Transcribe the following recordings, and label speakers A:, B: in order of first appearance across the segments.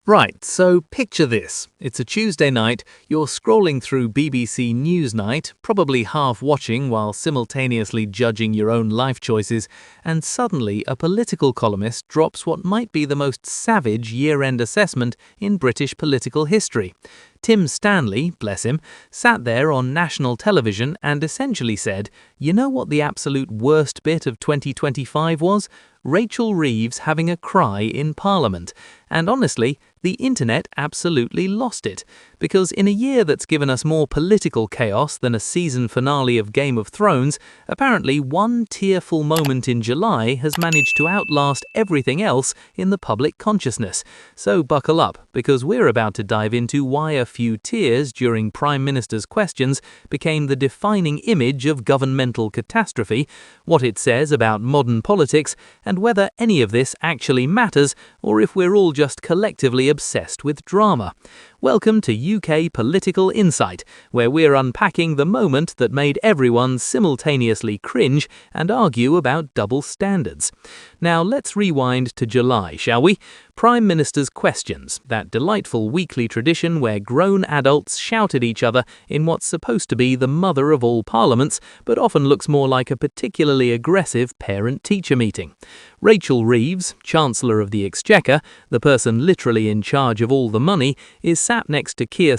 A: Right, so picture this. It's a Tuesday night, you're scrolling through BBC Newsnight, probably half watching while simultaneously judging your own life choices, and suddenly a political columnist drops what might be the most savage year-end assessment in British political history. Tim Stanley, bless him, sat there on national television and essentially said, you know what the absolute worst bit of 2025 was? Rachel Reeves having a cry in Parliament. And honestly, the internet absolutely lost it. Because in a year that's given us more political chaos than a season finale of Game of Thrones, apparently one tearful moment in July has managed to outlast everything else in the public consciousness. So buckle up, because we're about to dive into why a few tears during Prime Minister's questions became the defining image of governmental catastrophe, what it says about modern politics, and whether any of this actually matters or if we're all just collectively obsessed with drama. Welcome to UK Political Insight, where we're unpacking the moment that made everyone simultaneously cringe and argue about double standards. Now let's rewind to July, shall we? Prime Minister's Questions, that delightful weekly tradition where grown adults shout at each other in what's supposed to be the mother of all parliaments, but often looks more like a particularly aggressive parent-teacher meeting. Rachel Reeves, Chancellor of the Exchequer, the person literally in charge of all the money, is sat next to Keir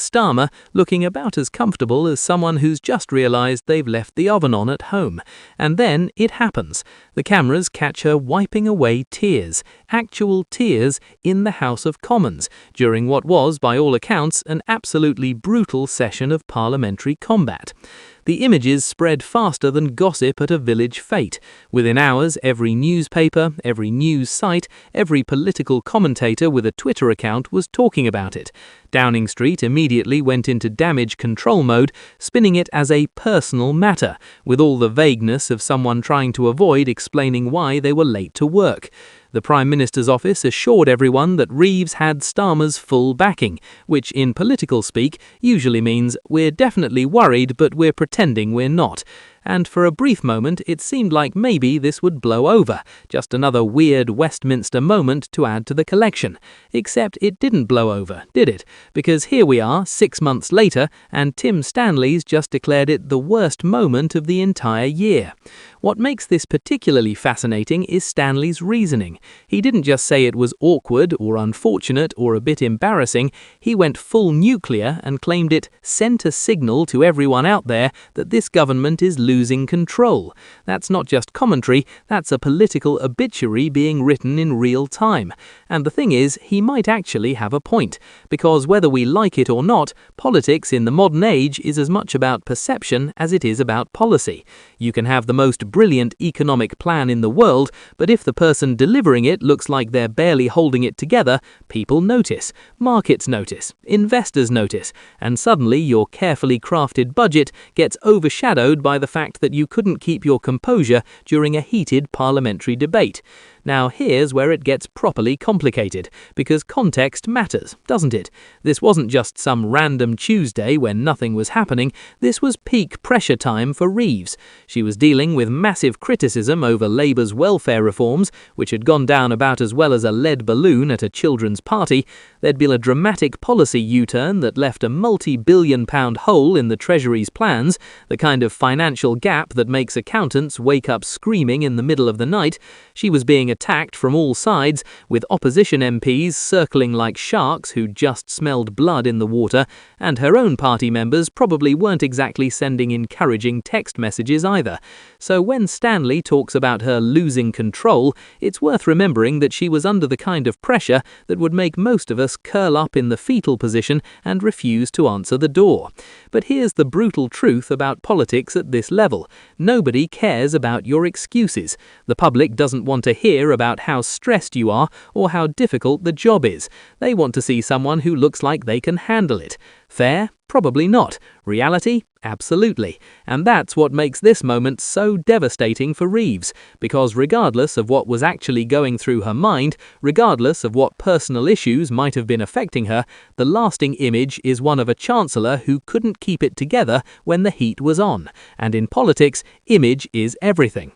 A: looking about as comfortable as someone who's just realised they've left the oven on at home. And then it happens. The cameras catch her wiping away tears, actual tears, in the House of Commons, during what was, by all accounts, an absolutely brutal session of parliamentary combat. The images spread faster than gossip at a village fete. Within hours, every newspaper, every news site, every political commentator with a Twitter account was talking about it. Downing Street immediately went into damage control mode, spinning it as a personal matter, with all the vagueness of someone trying to avoid explaining why they were late to work. The Prime Minister's office assured everyone that Reeves had Starmer's full backing, which in political speak usually means we're definitely worried but we're pretending we're not. And for a brief moment it seemed like maybe this would blow over, just another weird Westminster moment to add to the collection. Except it didn't blow over, did it? Because here we are, 6 months later, and Tim Stanley's just declared it the worst moment of the entire year. What makes this particularly fascinating is Stanley's reasoning. He didn't just say it was awkward or unfortunate or a bit embarrassing, he went full nuclear and claimed it sent a signal to everyone out there that this government is losing control. That's not just commentary, that's a political obituary being written in real time. And the thing is, he might actually have a point, because whether we like it or not, politics in the modern age is as much about perception as it is about policy. You can have the most brilliant economic plan in the world, but if the person delivering it looks like they're barely holding it together, people notice, markets notice, investors notice, and suddenly your carefully crafted budget gets overshadowed by the fact that you couldn't keep your composure during a heated parliamentary debate. Now here's where it gets properly complicated, because context matters, doesn't it? This wasn't just some random Tuesday when nothing was happening, this was peak pressure time for Reeves. She was dealing with massive criticism over Labour's welfare reforms, which had gone down about as well as a lead balloon at a children's party. There'd been a dramatic policy U-turn that left a multi-billion-pound hole in the Treasury's plans, the kind of financial gap that makes accountants wake up screaming in the middle of the night. She was being attacked from all sides, with opposition MPs circling like sharks who just smelled blood in the water, and her own party members probably weren't exactly sending encouraging text messages either. So when Stanley talks about her losing control, it's worth remembering that she was under the kind of pressure that would make most of us curl up in the fetal position and refuse to answer the door. But here's the brutal truth about politics at this level. Nobody cares about your excuses. The public doesn't want to hear about how stressed you are or how difficult the job is. They want to see someone who looks like they can handle it. Fair? Probably not. Reality? Absolutely. And that's what makes this moment so devastating for Reeves, because regardless of what was actually going through her mind, regardless of what personal issues might have been affecting her, the lasting image is one of a chancellor who couldn't keep it together when the heat was on. And in politics, image is everything.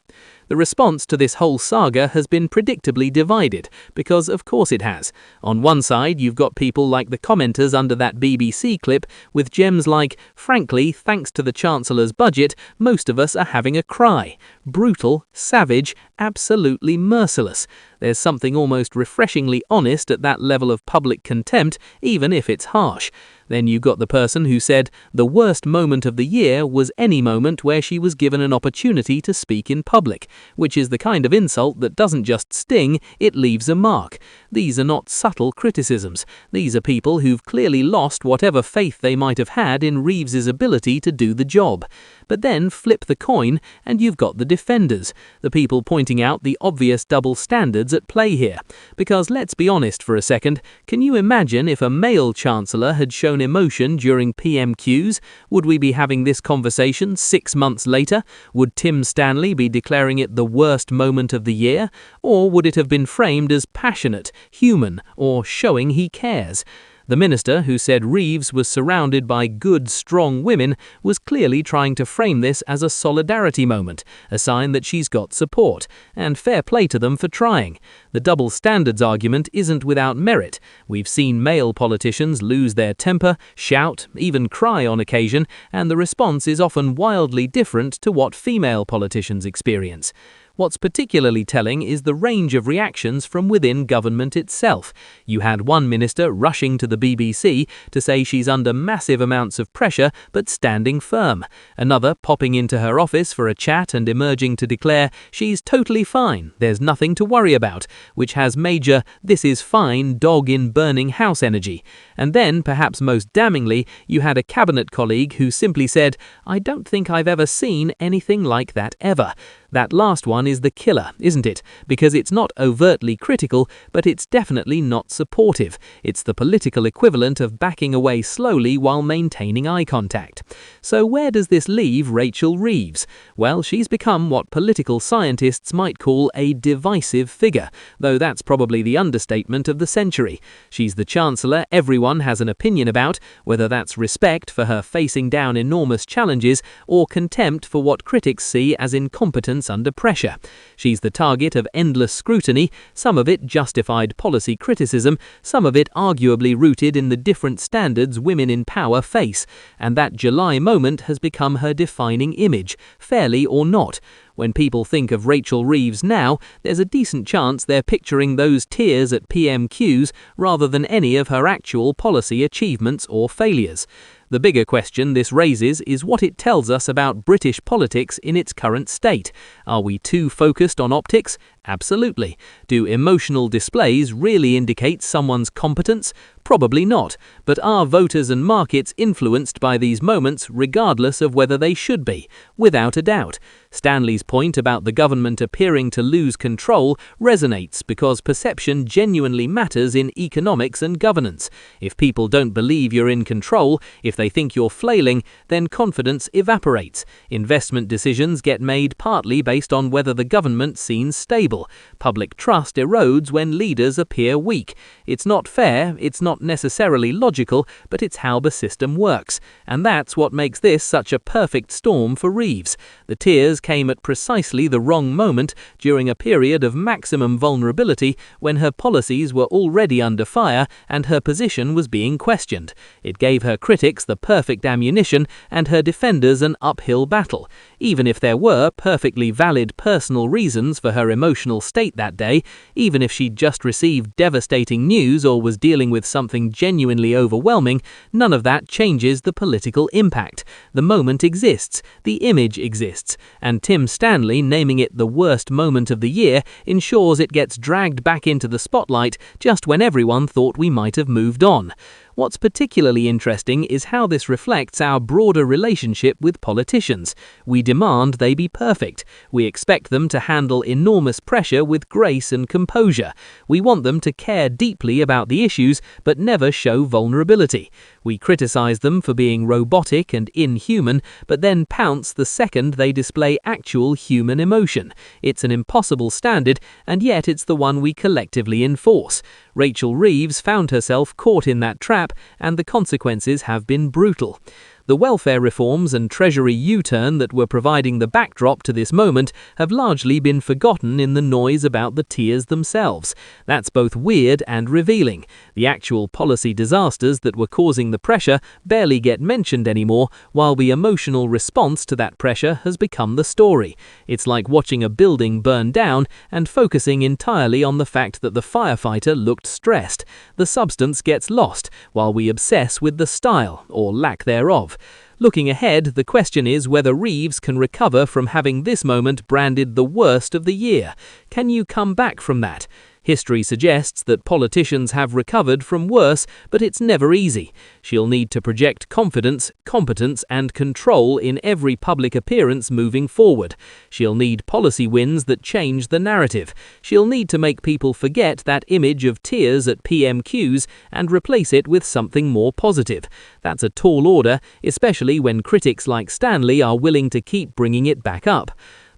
A: The response to this whole saga has been predictably divided, because of course it has. On one side, you've got people like the commenters under that BBC clip with gems like, "Frankly, thanks to the Chancellor's budget, most of us are having a cry." Brutal, savage, absolutely merciless. There's something almost refreshingly honest at that level of public contempt, even if it's harsh. Then you got the person who said the worst moment of the year was any moment where she was given an opportunity to speak in public, which is the kind of insult that doesn't just sting, it leaves a mark. These are not subtle criticisms. These are people who've clearly lost whatever faith they might have had in Reeves's ability to do the job. But then flip the coin and you've got the defenders, the people pointing out the obvious double standards at play here. Because let's be honest for a second, can you imagine if a male chancellor had shown emotion during PMQs? Would we be having this conversation 6 months later? Would Tim Stanley be declaring it the worst moment of the year? Or would it have been framed as passionate, human, or showing he cares? The minister, who said Reeves was surrounded by good, strong women, was clearly trying to frame this as a solidarity moment, a sign that she's got support, and fair play to them for trying. The double standards argument isn't without merit. We've seen male politicians lose their temper, shout, even cry on occasion, and the response is often wildly different to what female politicians experience. What's particularly telling is the range of reactions from within government itself. You had one minister rushing to the BBC to say she's under massive amounts of pressure but standing firm. Another popping into her office for a chat and emerging to declare she's totally fine, there's nothing to worry about, which has major "this is fine" dog in burning house energy. And then, perhaps most damningly, you had a cabinet colleague who simply said, "I don't think I've ever seen anything like that ever." That last one is the killer, isn't it? Because it's not overtly critical, but it's definitely not supportive. It's the political equivalent of backing away slowly while maintaining eye contact. So where does this leave Rachel Reeves? Well, she's become what political scientists might call a divisive figure, though that's probably the understatement of the century. She's the chancellor everyone has an opinion about, whether that's respect for her facing down enormous challenges or contempt for what critics see as incompetence under pressure. She's the target of endless scrutiny, some of it justified policy criticism, some of it arguably rooted in the different standards women in power face, and that July moment has become her defining image, fairly or not. When people think of Rachel Reeves now, there's a decent chance they're picturing those tears at PMQs rather than any of her actual policy achievements or failures. The bigger question this raises is what it tells us about British politics in its current state. Are we too focused on optics? Absolutely. Do emotional displays really indicate someone's competence? Probably not. But are voters and markets influenced by these moments regardless of whether they should be? Without a doubt. Stanley's point about the government appearing to lose control resonates because perception genuinely matters in economics and governance. If people don't believe you're in control, if they think you're flailing, then confidence evaporates. Investment decisions get made partly based on whether the government seems stable. Public trust erodes when leaders appear weak. It's not fair, it's not necessarily logical, but it's how the system works. And that's what makes this such a perfect storm for Reeves. The tears came at precisely the wrong moment during a period of maximum vulnerability when her policies were already under fire and her position was being questioned. It gave her critics the perfect ammunition and her defenders an uphill battle. Even if there were perfectly valid personal reasons for her emotional state that day, even if she'd just received devastating news or was dealing with something genuinely overwhelming, none of that changes the political impact. The moment exists, the image exists, and Tim Stanley naming it the worst moment of the year ensures it gets dragged back into the spotlight just when everyone thought we might have moved on. What's particularly interesting is how this reflects our broader relationship with politicians. We demand they be perfect. We expect them to handle enormous pressure with grace and composure. We want them to care deeply about the issues but never show vulnerability. We criticize them for being robotic and inhuman, but then pounce the second they display actual human emotion. It's an impossible standard, and yet it's the one we collectively enforce. Rachel Reeves found herself caught in that trap, and the consequences have been brutal. The welfare reforms and Treasury U-turn that were providing the backdrop to this moment have largely been forgotten in the noise about the tears themselves. That's both weird and revealing. The actual policy disasters that were causing the pressure barely get mentioned anymore, while the emotional response to that pressure has become the story. It's like watching a building burn down and focusing entirely on the fact that the firefighter looked stressed. The substance gets lost, while we obsess with the style, or lack thereof. Looking ahead, the question is whether Reeves can recover from having this moment branded the worst of the year. Can you come back from that? History suggests that politicians have recovered from worse, but it's never easy. She'll need to project confidence, competence, and control in every public appearance moving forward. She'll need policy wins that change the narrative. She'll need to make people forget that image of tears at PMQs and replace it with something more positive. That's a tall order, especially when critics like Stanley are willing to keep bringing it back up.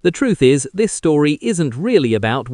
A: The truth is, this story isn't really about